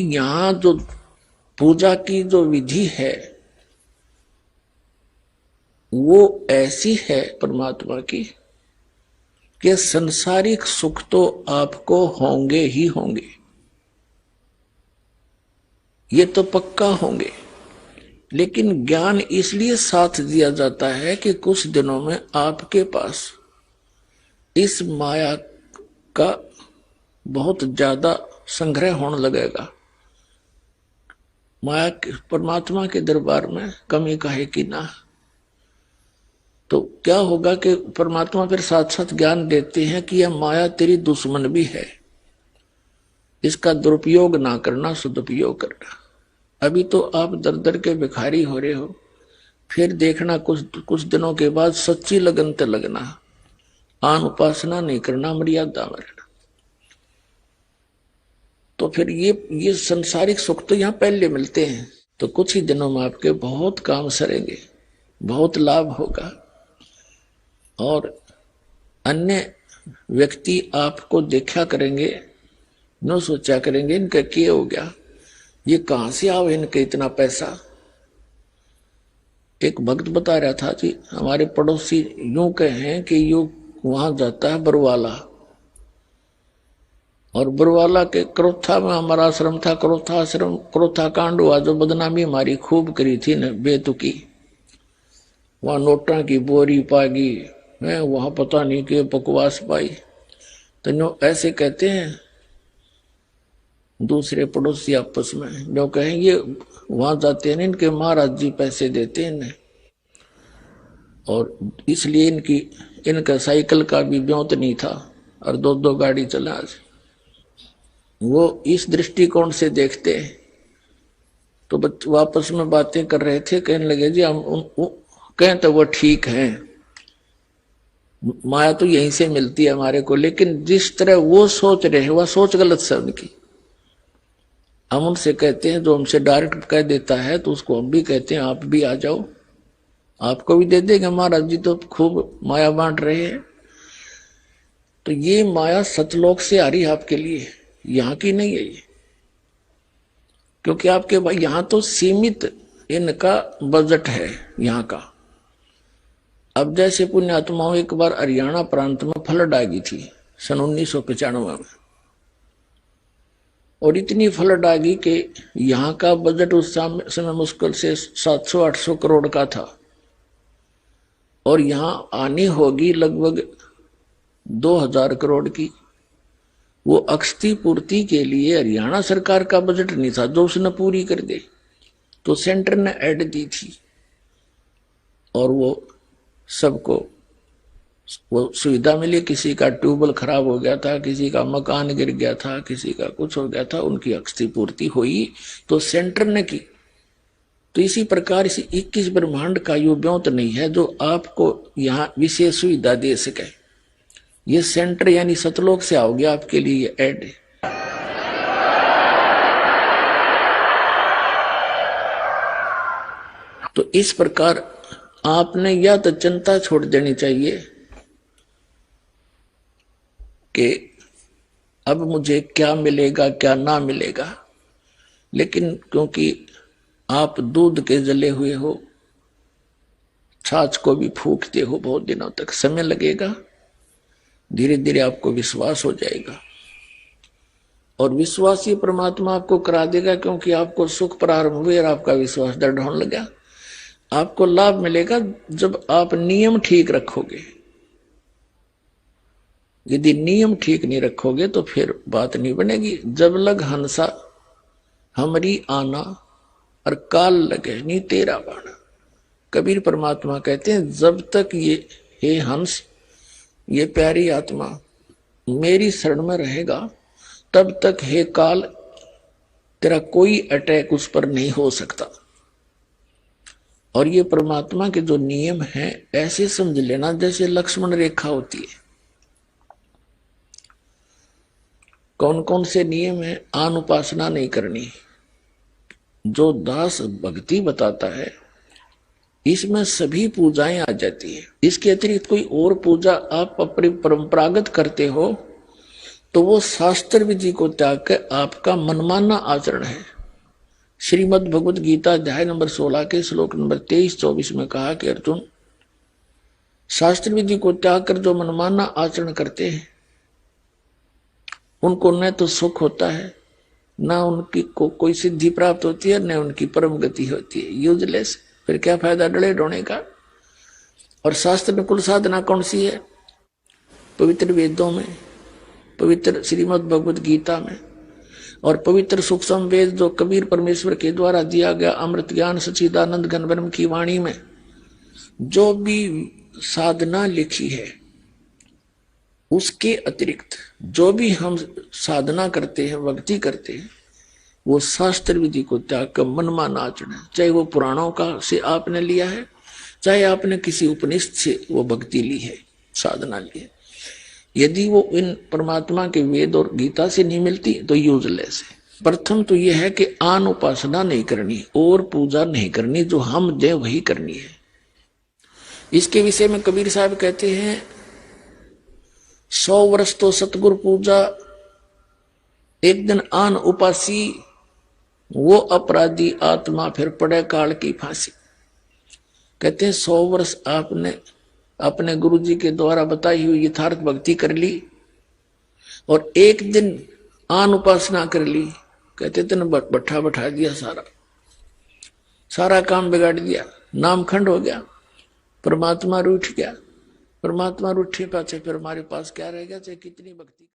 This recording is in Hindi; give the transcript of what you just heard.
यहाँ जो पूजा की जो विधि है वो ऐसी है परमात्मा की कि संसारिक सुख तो आपको होंगे ही होंगे, ये तो पक्का होंगे, लेकिन ज्ञान इसलिए साथ दिया जाता है कि कुछ दिनों में आपके पास इस माया का बहुत ज्यादा संग्रह होने लगेगा। माया परमात्मा के दरबार में कमी काहे की ना। तो क्या होगा कि परमात्मा फिर साथ साथ ज्ञान देते हैं कि यह माया तेरी दुश्मन भी है, इसका दुरुपयोग ना करना, सदुपयोग करना। अभी तो आप दर दर के भिखारी हो रहे हो, फिर देखना कुछ दिनों के बाद सच्ची लगन ते लगना, आन उपासना नहीं करना, मर्यादा में रहना। तो फिर ये संसारिक सुख तो यहाँ पहले मिलते हैं, तो कुछ ही दिनों में आपके बहुत काम सरेंगे, बहुत लाभ होगा। और अन्य व्यक्ति आपको देखा करेंगे, न सोचा करेंगे इनका क्या हो गया, ये कहां से आवे इनके इतना पैसा। एक भक्त बता रहा था जी, हमारे पड़ोसी यूं कहें कि यूं वहां जाता है बरवाला, और बरवाला के क्रोथा में हमारा आश्रम था, क्रोथा कांड हुआ, जो बदनामी हमारी खूब करी थी न बेतुकी। वहां नोटा की बोरी पागी है, वहां पता नहीं कि बकवास पाई। तो ऐसे कहते हैं दूसरे पड़ोसी आपस में, जो कहें ये वहां जाते हैं, इनके महाराज जी पैसे देते हैं इन्हें, और इसलिए इनका साइकिल का भी ब्योत नहीं था और दो गाड़ी चला। आज वो इस दृष्टिकोण से देखते हैं। तो वापस में बातें कर रहे थे, कहने लगे जी हम कहें तो वो ठीक है, माया तो यहीं से मिलती है हमारे को, लेकिन जिस तरह वो सोच रहे हैं वह सोच गलत है उनकी। हम उनसे कहते हैं, जो हमसे डायरेक्ट कह देता है तो उसको हम भी कहते हैं आप भी आ जाओ, आपको भी दे देंगे, महाराज जी तो खूब माया बांट रहे हैं। तो ये माया सतलोक से आ रही है आपके लिए, यहाँ की नहीं है ये, क्योंकि आपके भाई यहाँ तो सीमित इनका बजट है यहाँ का। अब जैसे पुण्यात्माओं एक बार हरियाणा प्रांत में फ्लड आ गई थी सन 1995 में, और इतनी फ्लड आ गई कि यहाँ का बजट उस समय मुश्किल से 700-800 करोड़ का था, और यहाँ आनी होगी लगभग 2000 करोड़ की। वो अक्षति पूर्ति के लिए हरियाणा सरकार का बजट नहीं था जो उसने पूरी कर दे, तो सेंटर ने ऐड दी थी, और वो सबको वो सुविधा मिली। किसी का ट्यूबवेल खराब हो गया था, किसी का मकान गिर गया था, किसी का कुछ हो गया था, उनकी अक्षति पूर्ति हुई तो सेंटर ने की। तो इसी प्रकार इसी 21 ब्रह्मांड का यो ब्योत नहीं है जो आपको यहाँ विशेष सुविधा दे सके। ये सेंटर यानी सतलोक से आओगे आपके लिए ये ऐड है। तो इस प्रकार आपने या तो चिंता छोड़ देनी चाहिए कि अब मुझे क्या मिलेगा क्या ना मिलेगा, लेकिन क्योंकि आप दूध के जले हुए हो, छाछ को भी फूकते हो बहुत दिनों तक, समय लगेगा, धीरे धीरे आपको विश्वास हो जाएगा, और विश्वास ही परमात्मा आपको करा देगा, क्योंकि आपको सुख प्रारंभ हुए और आपका विश्वास दृढ़ होने लगा। आपको लाभ मिलेगा जब आप नियम ठीक रखोगे। यदि नियम ठीक नहीं रखोगे तो फिर बात नहीं बनेगी। जब लग हंसा हमरी आना और काल लगे नहीं तेरा बाणा। कबीर परमात्मा कहते हैं जब तक ये हे हंस, ये प्यारी आत्मा मेरी शरण में रहेगा, तब तक हे काल तेरा कोई अटैक उस पर नहीं हो सकता। और ये परमात्मा के जो नियम हैं ऐसे समझ लेना जैसे लक्ष्मण रेखा होती है। कौन कौन से नियम है? आन उपासना नहीं करनी, जो दास भक्ति बताता है इसमें सभी पूजाएं आ जाती है। इसके अतिरिक्त कोई और पूजा आप अपनी परंपरागत करते हो तो वो शास्त्र विधि को त्याग कर आपका मनमाना आचरण है। श्रीमद् भगवत गीता अध्याय नंबर 16 के श्लोक नंबर 23-24 में कहा कि अर्जुन, शास्त्र विधि को त्याग कर जो मनमाना आचरण करते हैं उनको न तो सुख होता है, न उनकी को कोई सिद्धि प्राप्त होती है, न उनकी परम गति होती है। यूजलेस, फिर क्या फायदा डले ढोने का। और शास्त्र में कुल साधना कौन सी है? पवित्र वेदों में, पवित्र श्रीमद् भगवत गीता में और पवित्र सूक्ष्म वेद जो कबीर परमेश्वर के द्वारा दिया गया अमृत ज्ञान सच्चिदानंद घन ब्रह्म की वाणी में जो भी साधना लिखी है, उसके अतिरिक्त जो भी हम साधना करते हैं, भक्ति करते हैं, वो शास्त्र विधि को त्याग कर मनमाना आचरण है। चाहे वो पुराणों का से आपने लिया है, चाहे आपने किसी उपनिषद से वो भक्ति ली है, साधना ली है, यदि वो इन परमात्मा के वेद और गीता से नहीं मिलती तो यूजलेस है। प्रथम तो यह है कि आन उपासना नहीं करनी और पूजा नहीं करनी, जो हम दे वही करनी है। इसके विषय में कबीर साहब कहते हैं 100 वर्ष तो सतगुरु पूजा, एक दिन आन उपासी, वो अपराधी आत्मा फिर पड़े काल की फांसी। कहते हैं 100 वर्ष आपने अपने गुरु जी के द्वारा बताई हुई यथार्थ भक्ति कर ली और एक दिन आन उपासना कर ली, कहते तेने बैठा बैठा दिया, सारा काम बिगाड़ दिया, नाम खंड हो गया, परमात्मा रूठ गया। परमात्मा रूठे पाछे फिर हमारे पास क्या रह गया, चाहे कितनी भक्ति।